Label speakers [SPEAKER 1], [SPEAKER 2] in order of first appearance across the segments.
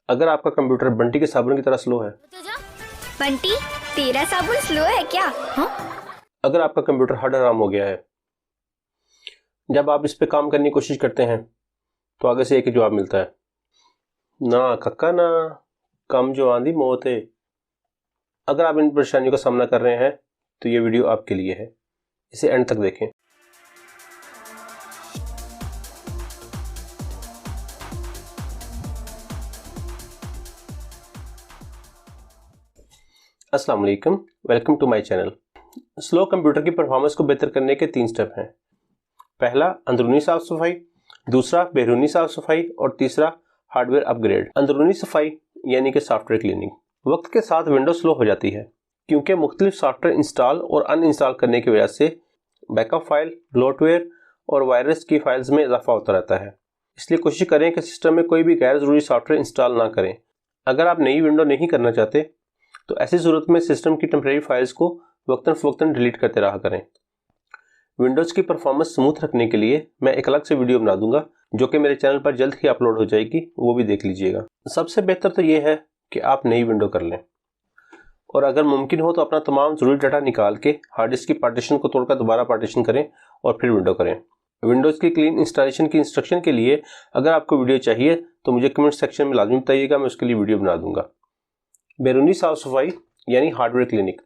[SPEAKER 1] अगर आपका कंप्यूटर बंटी के साबुन की तरह स्लो है।
[SPEAKER 2] बंटी, तेरा साबुन स्लो है क्या?
[SPEAKER 1] अगर आपका कंप्यूटर हार्ड हराम हो गया है, जब आप इस पे काम करने की कोशिश करते हैं तो आगे से एक ही जवाब मिलता है, ना कक्का ना, कम जो आंधी मौत है। अगर आप इन परेशानियों का सामना कर रहे हैं तो ये वीडियो आपके लिए है, इसे एंड तक देखें। अस्सलाम वालेकुम, welcome to my channel. Slow computer की परफॉर्मेंस को बेहतर करने के 3 स्टेप हैं। पहला अंदरूनी साफ सफाई, दूसरा बैरूनी साफ सफाई और तीसरा हार्डवेयर अपग्रेड। अंदरूनी सफाई यानी कि सॉफ्टवेयर क्लीनिंग। वक्त के साथ विंडोज स्लो हो जाती है क्योंकि मुख्तलिफ सॉफ्टवेयर इंस्टॉल और अनइंस्टॉल करने की वजह से बैकअप फाइल, ब्लोटवेयर और वायरस की फाइल्स में इजाफा होता रहता है। इसलिए कोशिश करें कि सिस्टम में कोई भी गैर ज़रूरी सॉफ्टवेयर इंस्टॉल ना करें। अगर आप नई विंडो नहीं करना चाहते तो ऐसी सूरत में सिस्टम की टेम्परेरी फाइल्स को वक्तन फ़वक्तन डिलीट करते रहा करें। विंडोज़ की परफॉर्मेंस स्मूथ रखने के लिए मैं एक अलग से वीडियो बना दूंगा जो कि मेरे चैनल पर जल्द ही अपलोड हो जाएगी, वो भी देख लीजिएगा। सबसे बेहतर तो ये है कि आप नई विंडो कर लें और अगर मुमकिन हो तो अपना तमाम ज़रूरी डाटा निकाल के हार्ड डिस्क की पार्टीशन को तोड़कर दोबारा पार्टीशन करें और फिर विंडो करें। विंडोज़ की क्लीन इंस्टॉलेशन की इंस्ट्रक्शन के लिए अगर आपको वीडियो चाहिए तो मुझे कमेंट सेक्शन में लाजमी बताइएगा, मैं उसके लिए वीडियो बना दूंगा। बैरूनी साफ सफाई यानी hardware clinic.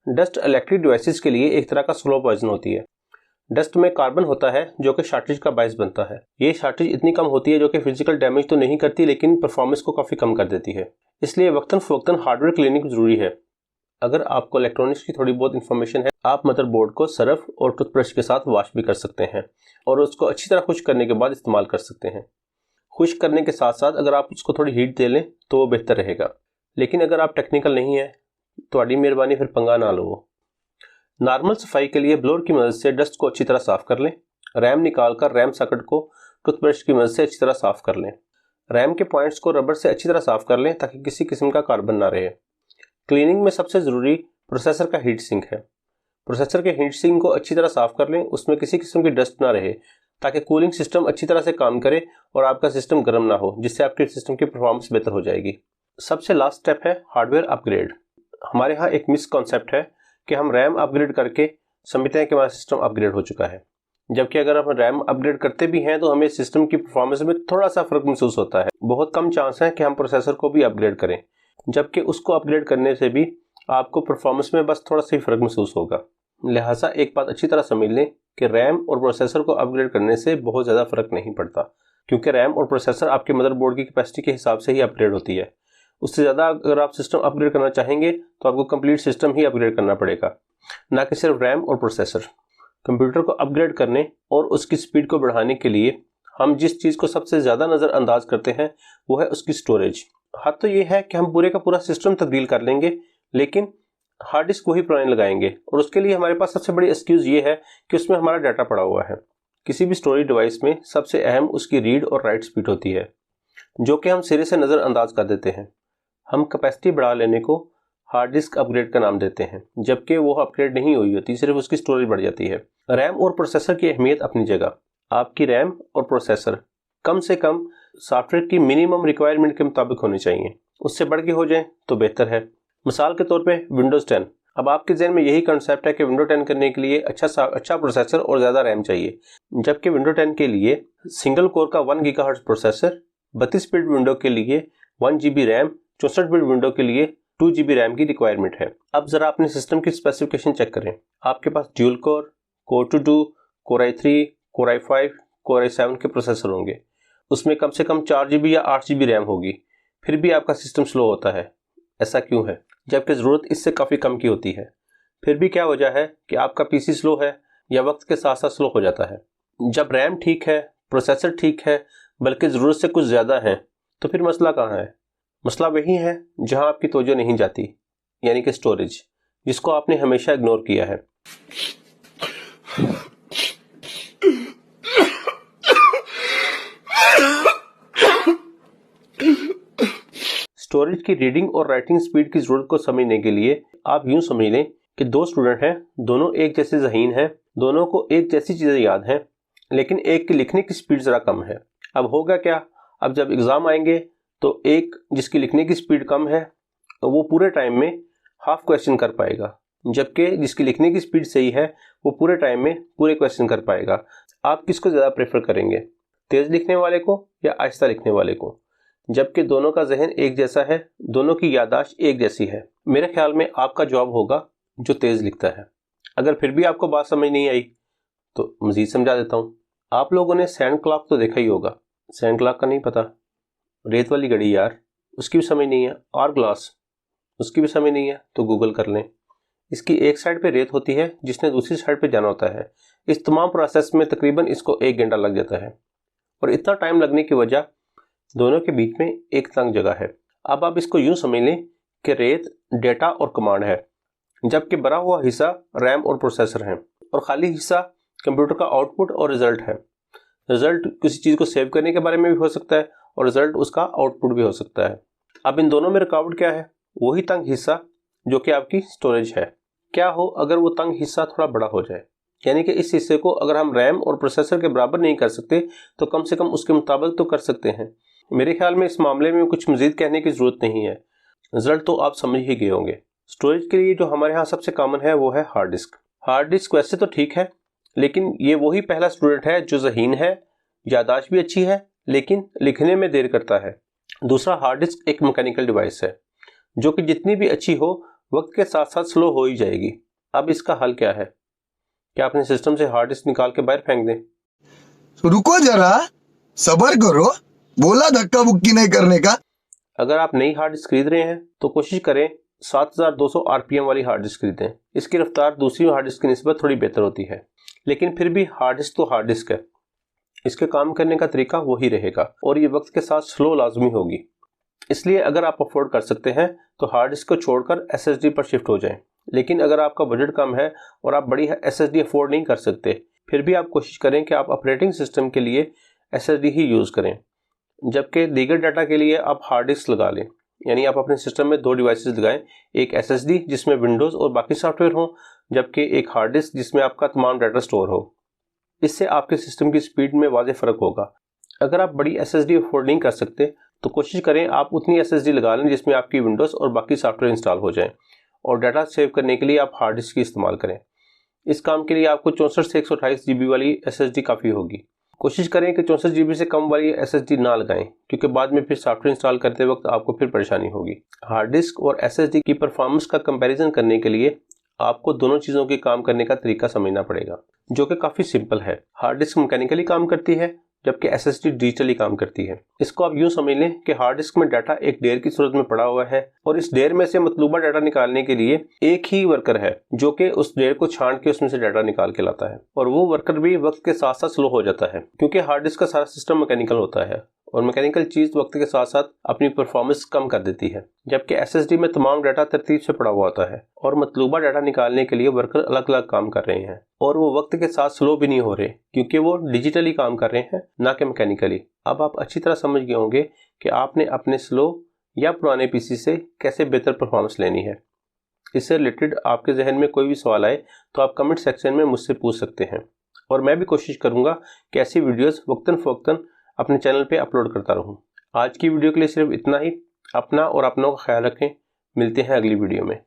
[SPEAKER 1] Dust electric devices के लिए एक तरह का स्लो पॉइजन होती है। डस्ट में कार्बन होता है जो कि शॉर्टेज का बायस बनता है। ये शॉर्टेज इतनी कम होती है जो कि फिजिकल डैमेज तो नहीं करती लेकिन परफॉर्मेंस को काफ़ी कम कर देती है। इसलिए वक्तन फ़वक्तन हार्डवेयर क्लीनिक ज़रूरी है। अगर आपको इलेक्ट्रॉनिक्स की थोड़ी बहुत इंफॉर्मेशन है, आप मदरबोर्ड को सर्फ और टूथब्रश के साथ वॉश भी कर सकते हैं और उसको अच्छी तरह खुश्क करने के बाद इस्तेमाल कर सकते हैं। खुश्क करने के साथ साथ अगर आप उसको थोड़ी हीट दे लें तो वो बेहतर रहेगा। लेकिन अगर आप टेक्निकल नहीं है तो बड़ी मेहरबानी फिर पंगा ना लो। नॉर्मल सफाई के लिए ब्लोअर की मदद से डस्ट को अच्छी तरह साफ कर लें। रैम निकालकर रैम सॉकेट को टूथब्रश की मदद से अच्छी तरह साफ कर लें। रैम के पॉइंट्स को रबर से अच्छी तरह साफ कर लें ताकि किसी किस्म का कार्बन ना रहे। क्लीनिंग में सबसे ज़रूरी प्रोसेसर का हीट सिंक है। प्रोसेसर के हीट सिंक को अच्छी तरह साफ कर लें, उसमें किसी किस्म की डस्ट ना रहे ताकि कूलिंग सिस्टम अच्छी तरह से काम करे और आपका सिस्टम गर्म ना हो, जिससे आपके सिस्टम की परफॉर्मेंस बेहतर हो जाएगी। सबसे लास्ट स्टेप है हार्डवेयर अपग्रेड। हमारे यहाँ एक मिसकॉन्सेप्ट है कि हम रैम अपग्रेड करके समझते हैं कि हमारा सिस्टम अपग्रेड हो चुका है, जबकि अगर हम रैम अपग्रेड करते भी हैं तो हमें सिस्टम की परफॉर्मेंस में थोड़ा सा फ़र्क महसूस होता है। बहुत कम चांस है कि हम प्रोसेसर को भी अपग्रेड करें, जबकि उसको अपग्रेड करने से भी आपको परफॉर्मेंस में बस थोड़ा सा ही फ़र्क महसूस होगा। लिहाजा एक बात अच्छी तरह समझ लें कि रैम और प्रोसेसर को अपग्रेड करने से बहुत ज़्यादा फ़र्क नहीं पड़ता, क्योंकि रैम और प्रोसेसर आपके मदरबोर्ड की कैपेसिटी के हिसाब से ही अपग्रेड होती है। उससे ज़्यादा अगर आप सिस्टम अपग्रेड करना चाहेंगे तो आपको कंप्लीट सिस्टम ही अपग्रेड करना पड़ेगा, ना कि सिर्फ रैम और प्रोसेसर। कंप्यूटर को अपग्रेड करने और उसकी स्पीड को बढ़ाने के लिए हम जिस चीज़ को सबसे ज़्यादा नज़रअंदाज करते हैं वो है उसकी स्टोरेज। हद तो ये है कि हम पूरे का पूरा सिस्टम तब्दील कर लेंगे लेकिन हार्ड डिस्क वही पुराने लगाएंगे, और उसके लिए हमारे पास सबसे बड़ी एक्सक्यूज़ ये है कि उसमें हमारा डाटा पड़ा हुआ है। किसी भी स्टोरेज डिवाइस में सबसे अहम उसकी रीड और राइट स्पीड होती है, जो कि हम सिरे से नज़रअंदाज कर देते हैं। हम कैपेसिटी बढ़ा लेने को हार्ड डिस्क अपग्रेड का नाम देते हैं, जबकि वो अपग्रेड नहीं हुई होती, सिर्फ उसकी स्टोरेज बढ़ जाती है। रैम और प्रोसेसर की अहमियत अपनी जगह। आपकी रैम और प्रोसेसर कम से कम सॉफ्टवेयर की मिनिमम रिक्वायरमेंट के मुताबिक होने चाहिए, उससे बढ़ के हो जाए तो बेहतर है। मिसाल के तौर पे विंडोज़ 10। अब आपके जहन में यही कंसेप्ट है कि विंडो 10 करने के लिए अच्छा प्रोसेसर और ज़्यादा रैम चाहिए, जबकि विंडो 10 के लिए सिंगल कोर का 1 गीगाहर्ट्ज़ प्रोसेसर, 32 बिट विंडो के लिए 1 GB रैम, 64 बिट विंडो के लिए 2 GB रैम की रिक्वायरमेंट है। अब ज़रा अपने सिस्टम की स्पेसिफिकेशन चेक करें। आपके पास dual core, core 2, core i3, core i5, core i7 के प्रोसेसर होंगे। उसमें कम से कम 4 GB या 8 GB रैम होगी, फिर भी आपका सिस्टम स्लो होता है। ऐसा क्यों है, जबकि ज़रूरत इससे काफ़ी कम की होती है? फिर भी क्या वजह है कि आपका पीसी स्लो है या वक्त के साथ साथ स्लो हो जाता है? जब रैम ठीक है, प्रोसेसर ठीक है, बल्कि ज़रूरत से कुछ ज़्यादा है, तो फिर मसला कहाँ है? मसला वही है जहाँ आपकी तवज्जो नहीं जाती, यानी कि स्टोरेज, जिसको आपने हमेशा इग्नोर किया है। स्टोरेज की रीडिंग और राइटिंग स्पीड की ज़रूरत को समझने के लिए आप यूँ समझ लें कि 2 स्टूडेंट हैं, दोनों एक जैसे ज़हीन हैं, दोनों को एक जैसी चीज़ें याद हैं, लेकिन एक की लिखने की स्पीड ज़रा कम है। अब होगा क्या? अब जब एग्ज़ाम आएंगे तो एक जिसकी लिखने की स्पीड कम है वो पूरे टाइम में हाफ क्वेश्चन कर पाएगा, जबकि जिसकी लिखने की स्पीड सही है वो पूरे टाइम में पूरे क्वेश्चन कर पाएगा। आप किसको ज़्यादा प्रेफर करेंगे, तेज़ लिखने वाले को या आहिस्ता लिखने वाले को? जबकि दोनों का जहन एक जैसा है, दोनों की याददाश्त एक जैसी है। मेरे ख्याल में आपका जवाब होगा जो तेज़ लिखता है। अगर फिर भी आपको बात समझ नहीं आई तो मज़ीद समझा देता हूँ। आप लोगों ने सैंड क्लॉक तो देखा ही होगा, सैंड क्लॉक का नहीं पता? रेत वाली घड़ी यार, उसकी भी समझ नहीं है। आवर ग्लास, उसकी भी समझ नहीं है तो गूगल कर लें। इसकी एक साइड पे रेत होती है जिसने दूसरी साइड पे जाना होता है। इस तमाम प्रोसेस में तकरीबन इसको 1 घंटा लग जाता है, और इतना टाइम लगने की वजह दोनों के बीच में एक तंग जगह है। अब आप इसको यूं समझ लें कि रेत डेटा और कमांड है, जबकि भरा हुआ हिस्सा रैम और प्रोसेसर है, और खाली हिस्सा कंप्यूटर का आउटपुट और रिजल्ट है। रिजल्ट किसी चीज़ को सेव करने के बारे में भी हो सकता है, और रिजल्ट उसका आउटपुट भी हो सकता है। अब इन दोनों में रुकावट क्या है? वही तंग हिस्सा जो कि आपकी स्टोरेज है। क्या हो अगर वो तंग हिस्सा थोड़ा बड़ा हो जाए, यानी कि इस हिस्से को अगर हम रैम और प्रोसेसर के बराबर नहीं कर सकते तो कम से कम उसके मुताबिक तो कर सकते हैं। मेरे ख्याल में इस मामले में कुछ मज़ीद कहने की ज़रूरत नहीं है, रिजल्ट तो आप समझ ही गए होंगे। स्टोरेज के लिए जो हमारे यहाँ सबसे कॉमन है वो है हार्ड डिस्क। हार्ड डिस्क वैसे तो ठीक है, लेकिन ये वही पहला स्टूडेंट है जो ज़हीन है, याददाश्त भी अच्छी है, लेकिन लिखने में देर करता है। दूसरा, हार्ड डिस्क एक मैकेनिकल डिवाइस है जो कि जितनी भी अच्छी हो वक्त के साथ साथ स्लो हो ही जाएगी। अब इसका हल क्या है? क्या अपने सिस्टम से हार्ड डिस्क निकाल के बाहर फेंक दें?
[SPEAKER 3] रुको जरा, सब्र करो, बोला धक्का बुक्की नहीं करने का।
[SPEAKER 1] अगर आप नई हार्ड डिस्क खरीद रहे हैं तो कोशिश करें 7200 RPM वाली हार्ड डिस्क खरीदें। इसकी रफ्तार दूसरी हार्ड डिस्क की निस्बत थोड़ी बेहतर होती है, लेकिन फिर भी हार्ड डिस्क तो हार्ड डिस्क है। इसके काम करने का तरीका वही रहेगा, और ये वक्त के साथ स्लो लाजमी होगी। इसलिए अगर आप अफोर्ड कर सकते हैं तो हार्ड डिस्क को छोड़कर SSD पर शिफ्ट हो जाएं। लेकिन अगर आपका बजट कम है और आप बड़ी SSD अफोर्ड नहीं कर सकते, फिर भी आप कोशिश करें कि आप ऑपरेटिंग सिस्टम के लिए SSD ही यूज़ करें, जबकि दीगर डाटा के लिए आप हार्ड डिस्क लगा लें। यानी आप अपने सिस्टम में 2 डिवाइसेस लगाएं, एक SSD जिसमें विंडोज़ और बाकी सॉफ्टवेयर हो, जबकि एक हार्ड डिस्क जिसमें आपका तमाम डाटा स्टोर हो। इससे आपके सिस्टम की स्पीड में वाज़ेह फ़र्क होगा। अगर आप बड़ी SSD अफोर्ड नहीं कर सकते तो कोशिश करें आप उतनी SSD लगा लें जिसमें आपकी विंडोज़ और बाकी सॉफ्टवेयर इंस्टॉल हो जाएं, और डाटा सेव करने के लिए आप हार्ड डिस्क की इस्तेमाल करें। इस काम के लिए आपको 64 से 128 GB वाली SSD काफ़ी होगी। कोशिश करें कि 64 GB से कम वाली SSD ना लगाएं, क्योंकि बाद में फिर सॉफ्टवेयर इंस्टॉल करते वक्त आपको फिर परेशानी होगी। हार्ड डिस्क और SSD की परफॉर्मेंस का कंपैरिजन करने के लिए आपको दोनों चीज़ों के काम करने का तरीका समझना पड़ेगा, जो कि काफ़ी सिंपल है। हार्ड डिस्क मैकेनिकली काम करती है, जबकि SSD डिजिटली काम करती है। इसको आप यूं समझ लें कि हार्ड डिस्क में डाटा एक ढेर की सूरत में पड़ा हुआ है, और इस ढेर में से मतलूबा डाटा निकालने के लिए एक ही वर्कर है जो कि उस ढेर को छांट के उसमें से डाटा निकाल के लाता है, और वो वर्कर भी वक्त के साथ साथ स्लो हो जाता है, क्योंकि हार्ड डिस्क का सारा सिस्टम मैकेनिकल होता है, और मैकेनिकल चीज़ वक्त के साथ साथ अपनी परफॉर्मेंस कम कर देती है। जबकि SSD में तमाम डाटा तरतीब से पड़ा हुआ होता है, और मतलूबा डाटा निकालने के लिए वर्कर अलग अलग काम कर रहे हैं, और वो वक्त के साथ स्लो भी नहीं हो रहे, क्योंकि वो डिजिटली काम कर रहे हैं, ना कि मैकेनिकली। अब आप अच्छी तरह समझ गए होंगे कि आपने अपने स्लो या पुराने PC से कैसे बेहतर परफॉर्मेंस लेनी है। इससे रिलेटेड आपके जहन में कोई भी सवाल आए तो आप कमेंट सेक्शन में मुझसे पूछ सकते हैं, और मैं भी कोशिश करूँगा कि ऐसी वीडियोज़ वक्तन फ़वक्तन अपने चैनल पे अपलोड करता रहूँ। आज की वीडियो के लिए सिर्फ इतना ही। अपना और अपनों का ख्याल रखें। मिलते हैं अगली वीडियो में।